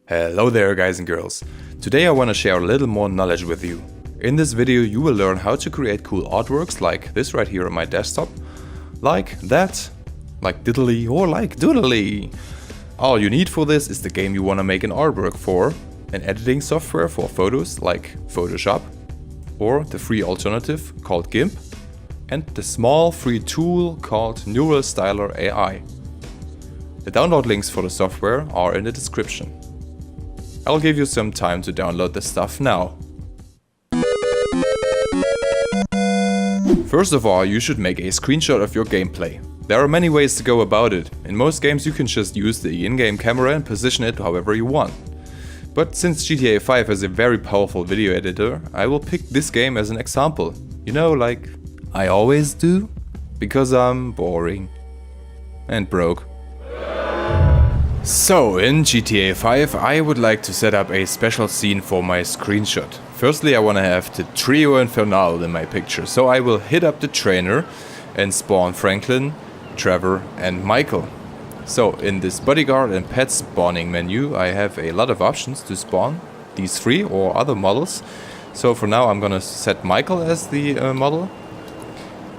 Hello there guys and girls. Today I want to share a little more knowledge with you. In this video you will learn how to create cool artworks like this right here on my desktop. Like that, like diddly or like doodly. All you need for this is the game you want to make an artwork for, an editing software for photos like Photoshop, or the free alternative called GIMP, and the small free tool called Neural Styler AI. The download links for the software are in the description. I'll give you some time to download the stuff now. First of all, you should make a screenshot of your gameplay. There are many ways to go about it. In most games you can just use the in-game camera and position it however you want. But since GTA 5 has a very powerful video editor, I will pick this game as an example. You know, like I always do, because I'm boring and broke. So, in GTA 5 I would like to set up a special scene for my screenshot. Firstly, I want to have the trio infernal in my picture, so I will hit up the trainer and spawn Franklin, Trevor and Michael. So, in this bodyguard and pet spawning menu I have a lot of options to spawn these three or other models. So for now I'm gonna set Michael as the model,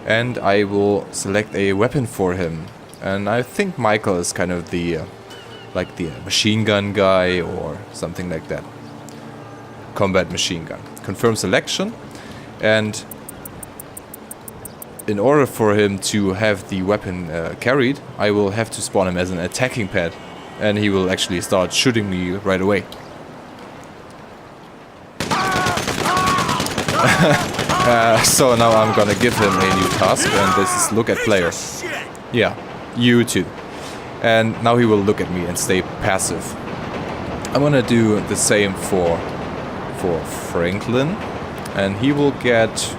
and I will select a weapon for him. And I think Michael is kind of the like the machine gun guy or something like that. Combat machine gun. Confirm selection, and in order for him to have the weapon carried, I will have to spawn him as an attacking pet, and he will actually start shooting me right away. So now I'm gonna give him a new task, and this is look at player. Yeah, you too. And now he will look at me and stay passive. I'm gonna do the same for Franklin, and he will get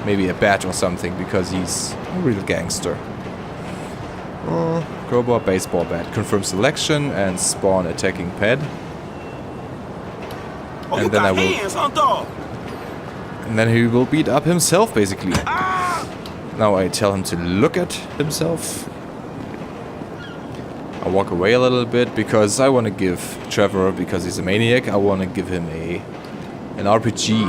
maybe a badge or something because he's a real gangster. Crowbar, baseball bat. Confirm selection and spawn attacking pet. And then I will. And then he will beat up himself basically. Now I tell him to look at himself. I walk away a little bit because I want to give Trevor, because he's a maniac, I want to give him an RPG.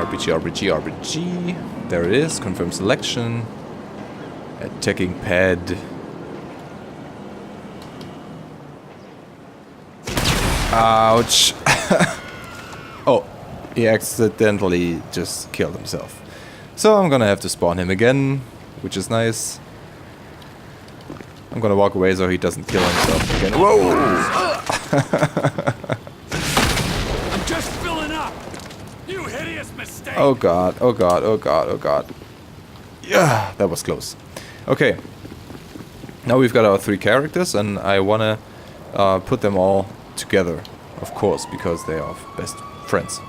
RPG. There it is. Confirm selection. Attacking pad. Ouch. Oh, he accidentally just killed himself. So I'm gonna have to spawn him again, which is nice. I'm gonna walk away so he doesn't kill himself again. Whoa! I'm just filling up. You hideous mistake. Oh god, oh god, oh god, oh god. Yeah, that was close. Okay. Now we've got our three characters, and I wanna put them all together, of course, because they are best friends.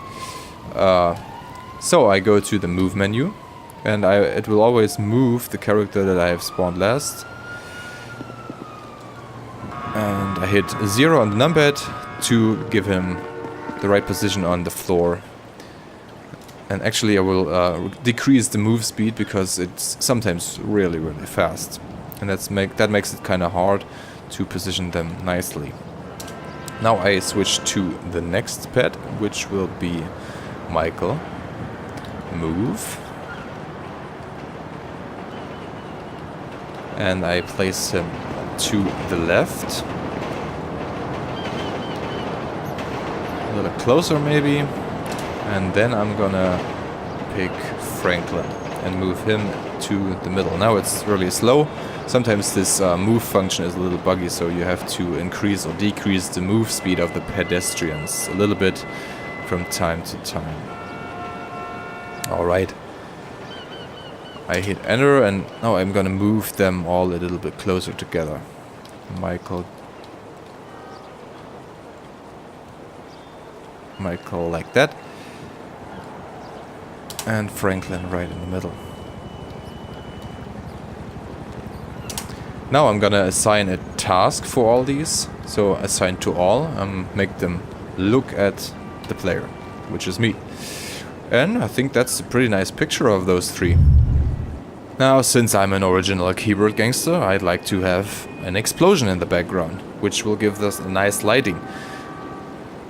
So I go to the move menu, and it will always move the character that I have spawned last. And I hit 0 on the numpad to give him the right position on the floor. And actually I will decrease the move speed because it's sometimes really fast. And that makes it kind of hard to position them nicely. Now I switch to the next pet, which will be Michael. Move. And I place him to the left. A little closer maybe. And then I'm gonna pick Franklin and move him to the middle. Now it's really slow. Sometimes this move function is a little buggy, so you have to increase or decrease the move speed of the pedestrians a little bit from time to time. Alright. I hit enter, and now I'm gonna move them all a little bit closer together. Michael like that. And Franklin right in the middle. Now I'm gonna assign a task for all these. So assign to all, make them look at the player, which is me. And I think that's a pretty nice picture of those three. Now, since I'm an original keyboard gangster, I'd like to have an explosion in the background, which will give us a nice lighting.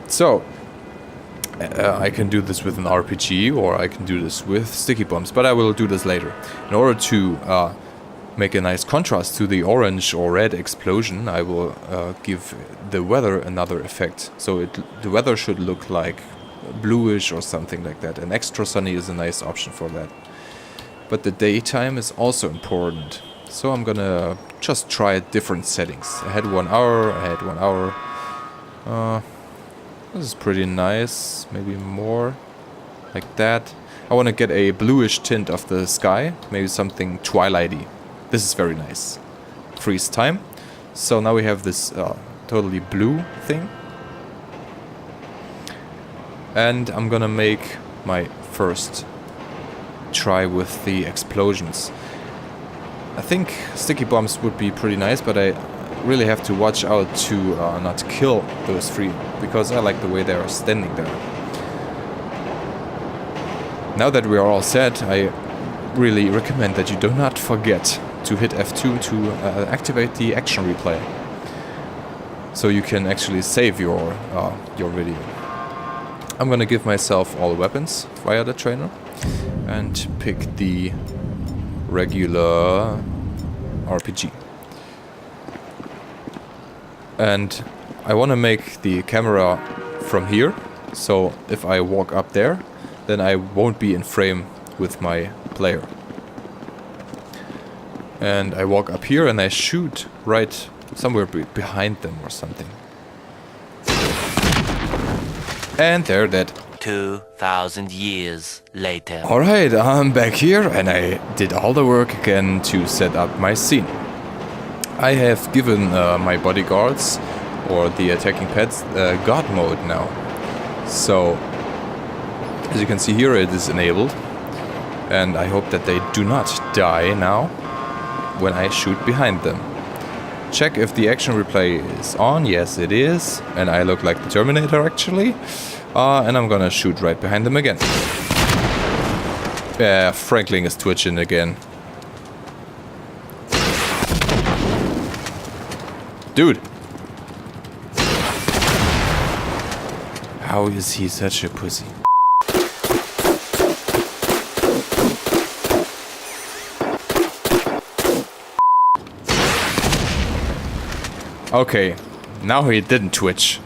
So, I can do this with an RPG, or I can do this with sticky bombs, but I will do this later. In order to make a nice contrast to the orange or red explosion, I will give the weather another effect. So the weather should look like bluish or something like that. And extra sunny is a nice option for that. But the daytime is also important. So I'm gonna just try different settings. I had 1 hour, I had 1 hour. This is pretty nice, maybe more like that. I want to get a bluish tint of the sky, maybe something twilighty. This is very nice. Freeze time. So now we have this totally blue thing. And I'm gonna make my first try with the explosions. I think sticky bombs would be pretty nice, but I really have to watch out to not kill those three, because I like the way they are standing there. Now that we are all set, I really recommend that you do not forget to hit F2 to activate the action replay, so you can actually save your video. I'm gonna give myself all weapons via the trainer and pick the regular RPG. And I want to make the camera from here, so if I walk up there, then I won't be in frame with my player. And I walk up here and I shoot right somewhere behind them or something. And they're dead. 2,000 years later. Alright, I'm back here and I did all the work again to set up my scene. I have given my bodyguards, or the attacking pets, God mode now. So, as you can see here, it is enabled. And I hope that they do not die now when I shoot behind them. Check if the action replay is on. Yes, it is. And I look like the Terminator, actually. And I'm gonna shoot right behind them again. Yeah, Franklin is twitching again. Dude! How is he such a pussy? Okay, now he didn't twitch.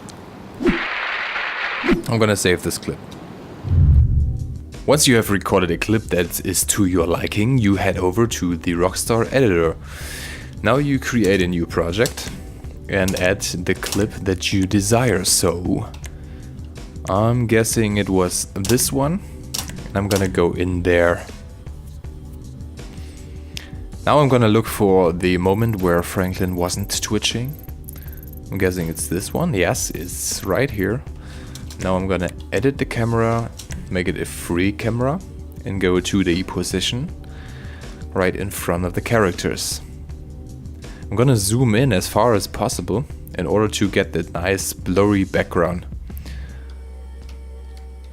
I'm gonna save this clip. Once you have recorded a clip that is to your liking, you head over to the Rockstar editor. Now you create a new project and add the clip that you desire. So I'm guessing it was this one, and I'm gonna go in there. Now I'm gonna look for the moment where Franklin wasn't twitching. I'm guessing it's this one. Yes, it's right here. Now I'm gonna edit the camera, make it a free camera, and go to the position right in front of the characters. I'm gonna zoom in as far as possible in order to get that nice blurry background.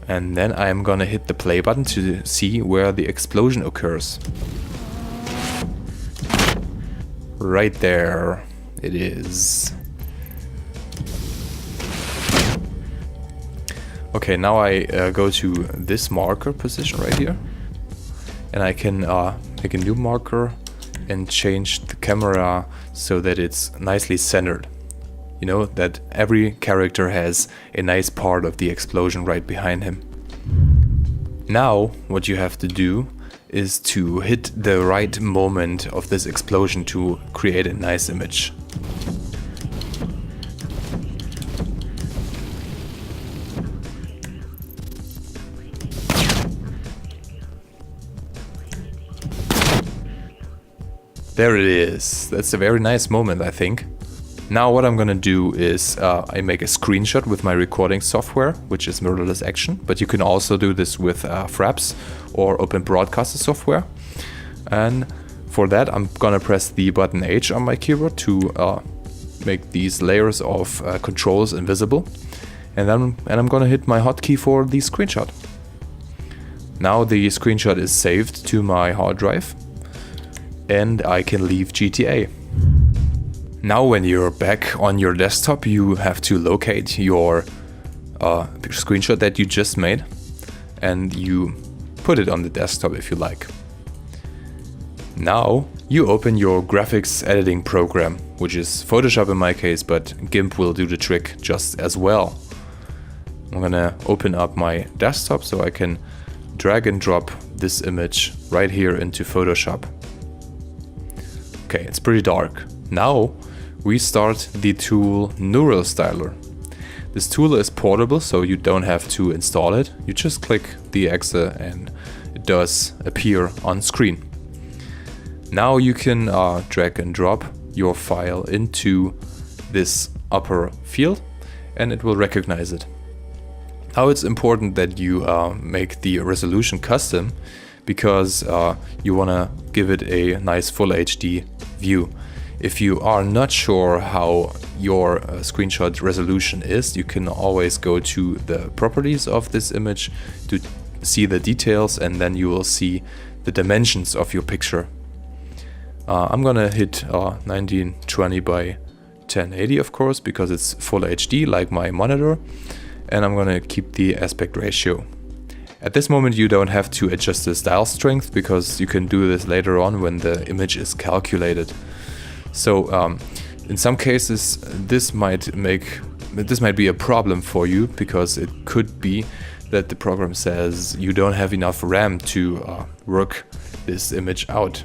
And then I'm gonna hit the play button to see where the explosion occurs. Right there it is. Okay, now I go to this marker position right here, and I can make a new marker and change the camera so that it's nicely centered. You know, that every character has a nice part of the explosion right behind him. Now what you have to do is to hit the right moment of this explosion to create a nice image. There it is. That's a very nice moment, I think. Now what I'm gonna do is I make a screenshot with my recording software, which is Mirrorless Action, but you can also do this with Fraps or Open Broadcaster software. And for that I'm gonna press the button H on my keyboard to make these layers of controls invisible. And I'm gonna hit my hotkey for the screenshot. Now the screenshot is saved to my hard drive. and I can leave GTA. Now when you're back on your desktop, you have to locate your screenshot that you just made, and you put it on the desktop if you like. Now you open your graphics editing program, which is Photoshop in my case, but GIMP will do the trick just as well. I'm gonna open up my desktop so I can drag and drop this image right here into Photoshop. Okay, it's pretty dark. Now we start the tool Neural Styler. This tool is portable, so you don't have to install it. You just click the exe and it does appear on screen. Now you can drag and drop your file into this upper field and it will recognize it. Now it's important that you make the resolution custom, because you want to give it a nice full HD view. If you are not sure how your screenshot resolution is, you can always go to the properties of this image to see the details, and then you will see the dimensions of your picture. I'm gonna hit 1920 by 1080, of course, because it's full HD like my monitor, and I'm gonna keep the aspect ratio. At this moment you don't have to adjust the style strength, because you can do this later on when the image is calculated. So in some cases this might be a problem for you, because it could be that the program says you don't have enough RAM to work this image out.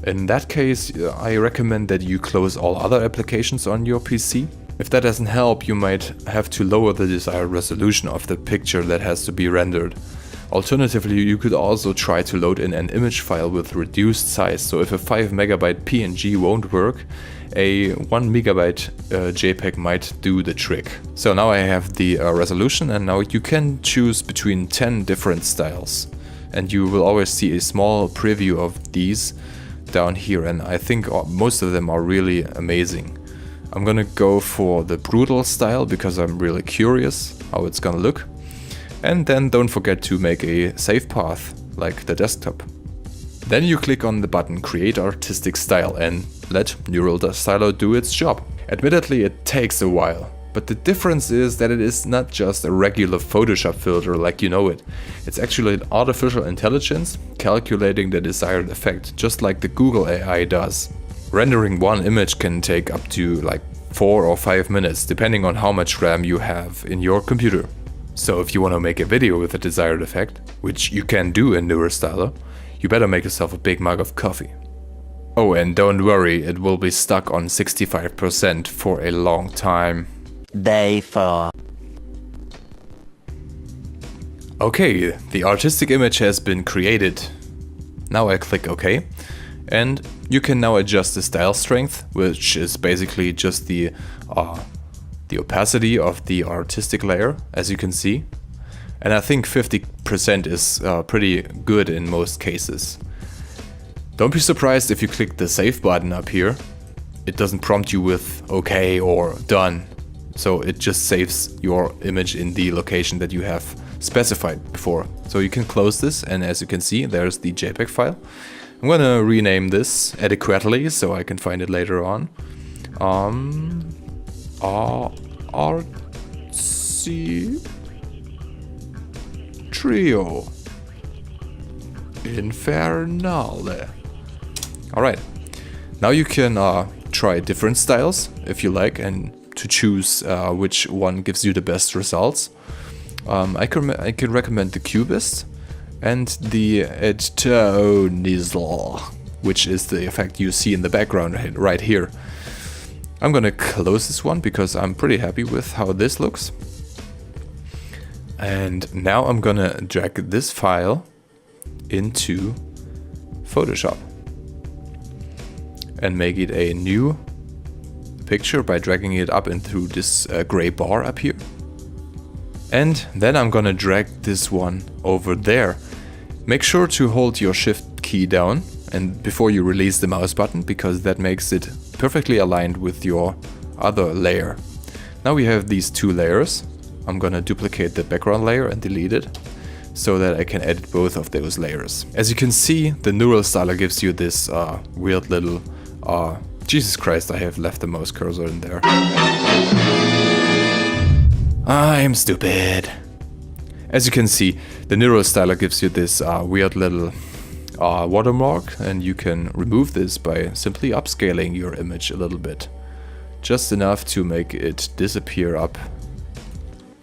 In that case, I recommend that you close all other applications on your PC. If that doesn't help, you might have to lower the desired resolution of the picture that has to be rendered. Alternatively, you could also try to load in an image file with reduced size. So if a 5 MB PNG won't work, a 1 MB JPEG might do the trick. So now I have the resolution, and now you can choose between 10 different styles. And you will always see a small preview of these down here, and I think most of them are really amazing. I'm gonna go for the brutal style because I'm really curious how it's gonna look. And then don't forget to make a save path like the desktop. Then you click on the button Create Artistic Style and let Neural Styler do its job. Admittedly, it takes a while, but the difference is that it is not just a regular Photoshop filter like you know it. It's actually an artificial intelligence calculating the desired effect, just like the Google AI does. Rendering one image can take up to like 4 or 5 minutes, depending on how much RAM you have in your computer. So if you want to make a video with the desired effect, which you can do in Neural Styler, you better make yourself a big mug of coffee. Oh, and don't worry, it will be stuck on 65% for a long time. Day 4. Okay, the artistic image has been created. Now I click OK, and you can now adjust the style strength, which is basically just the opacity of the artistic layer, as you can see. And I think 50% is pretty good in most cases. Don't be surprised if you click the save button up here. It doesn't prompt you with OK or done. So it just saves your image in the location that you have specified before. So you can close this, and as you can see, there's the JPEG file. I'm gonna rename this adequately so I can find it later on. RC Trio Infernale. Alright, now you can try different styles if you like, and to choose which one gives you the best results. I can recommend the Cubist and the Edtonizel, which is the effect you see in the background right here. I'm gonna close this one because I'm pretty happy with how this looks. And now I'm gonna drag this file into Photoshop and make it a new picture by dragging it up and through this gray bar up here. And then I'm gonna drag this one over there. Make sure to hold your shift key down and before you release the mouse button, because that makes it perfectly aligned with your other layer. Now we have these two layers. I'm gonna duplicate the background layer and delete it. so that I can edit both of those layers. As you can see, the neural styler gives you this weird little... Jesus Christ, I have left the mouse cursor in there. I'm stupid. As you can see, the neural styler gives you this weird little watermark, and you can remove this by simply upscaling your image a little bit. Just enough to make it disappear up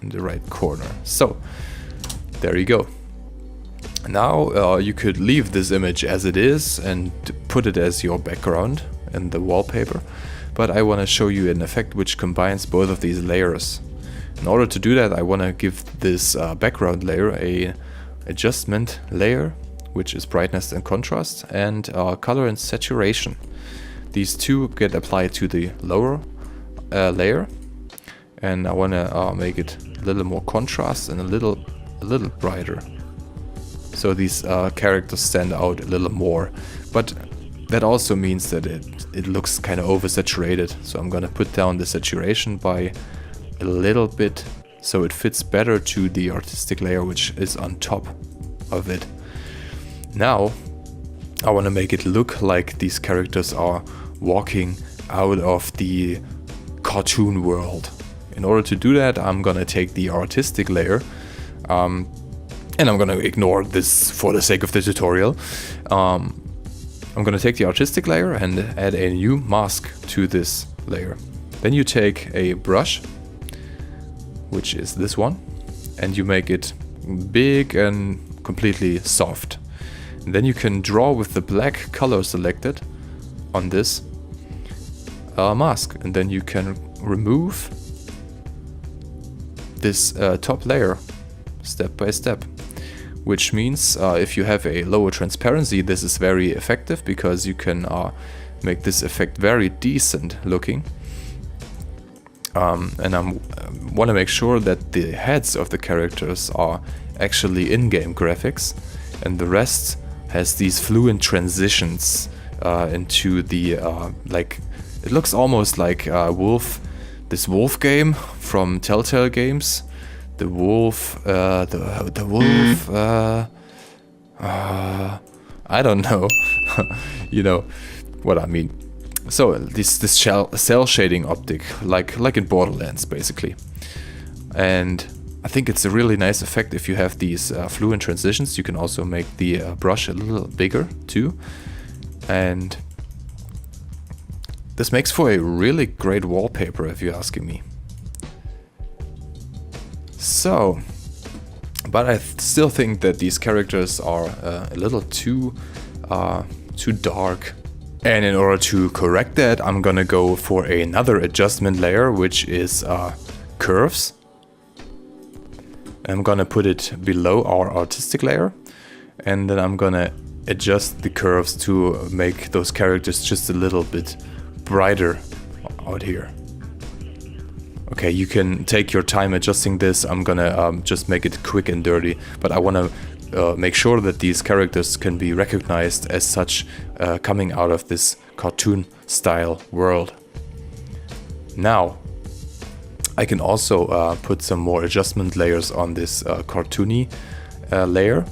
in the right corner. So, there you go. Now you could leave this image as it is and put it as your background in the wallpaper, but I want to show you an effect which combines both of these layers. In order to do that, I want to give this background layer a adjustment layer, which is brightness and contrast, and color and saturation. These two get applied to the lower layer, and I want to make it a little more contrast and a little brighter, so these characters stand out a little more. But that also means that it looks kind of oversaturated, so I'm gonna put down the saturation by a little bit so it fits better to the artistic layer which is on top of it. Now I want to make it look like these characters are walking out of the cartoon world. In order to do that, I'm gonna take the artistic layer, and I'm gonna ignore this for the sake of the tutorial. I'm gonna take the artistic layer and add a new mask to this layer. Then you take a brush, which is this one, and you make it big and completely soft. And then you can draw with the black color selected on this mask, and then you can remove this top layer step by step. Which means if you have a lower transparency, this is very effective because you can make this effect very decent looking. And I want to make sure that the heads of the characters are actually in-game graphics, and the rest has these fluent transitions into the like, it looks almost like this Wolf game from Telltale Games. The wolf, the wolf, I don't know, you know what I mean. So this cell shading optic, like in Borderlands basically. And I think it's a really nice effect if you have these fluent transitions. You can also make the brush a little bigger too. And this makes for a really great wallpaper if you're asking me. So, but I still think that these characters are a little too dark. And in order to correct that, I'm gonna go for another adjustment layer, which is curves. I'm gonna put it below our artistic layer, and then I'm gonna adjust the curves to make those characters just a little bit brighter out here. Okay, you can take your time adjusting this. I'm gonna just make it quick and dirty, but I wanna make sure that these characters can be recognized as such, coming out of this cartoon style world. Now, I can also put some more adjustment layers on this cartoony layer,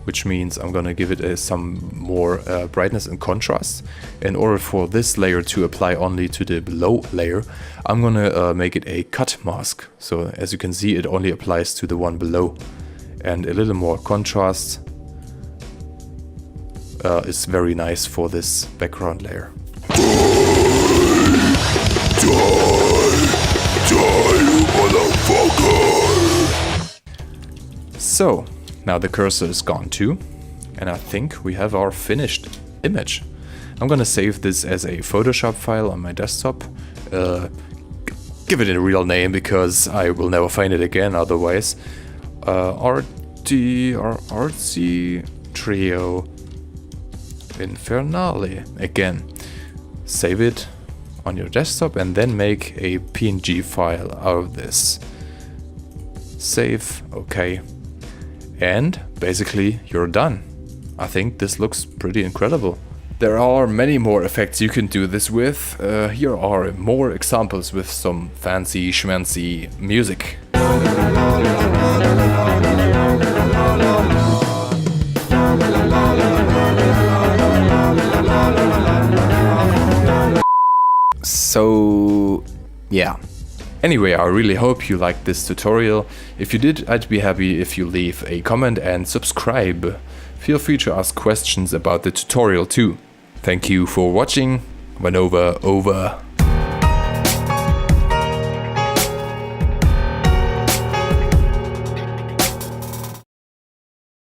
which means I'm gonna give it some more brightness and contrast. In order for this layer to apply only to the below layer, I'm gonna make it a cut mask. So as you can see, it only applies to the one below. And a little more contrast is very nice for this background layer. So, now the cursor is gone too, and I think we have our finished image. I'm gonna save this as a Photoshop file on my desktop. Give it a real name because I will never find it again otherwise. Artsy Trio Infernale. Again, save it on your desktop and then make a PNG file out of this. Save, okay. And basically you're done. I think this looks pretty incredible. There are many more effects you can do this with. Here are more examples with some fancy schmancy music. So, yeah. Anyway, I really hope you liked this tutorial. If you did, I'd be happy if you leave a comment and subscribe. Feel free to ask questions about the tutorial too. Thank you for watching. Vanova over.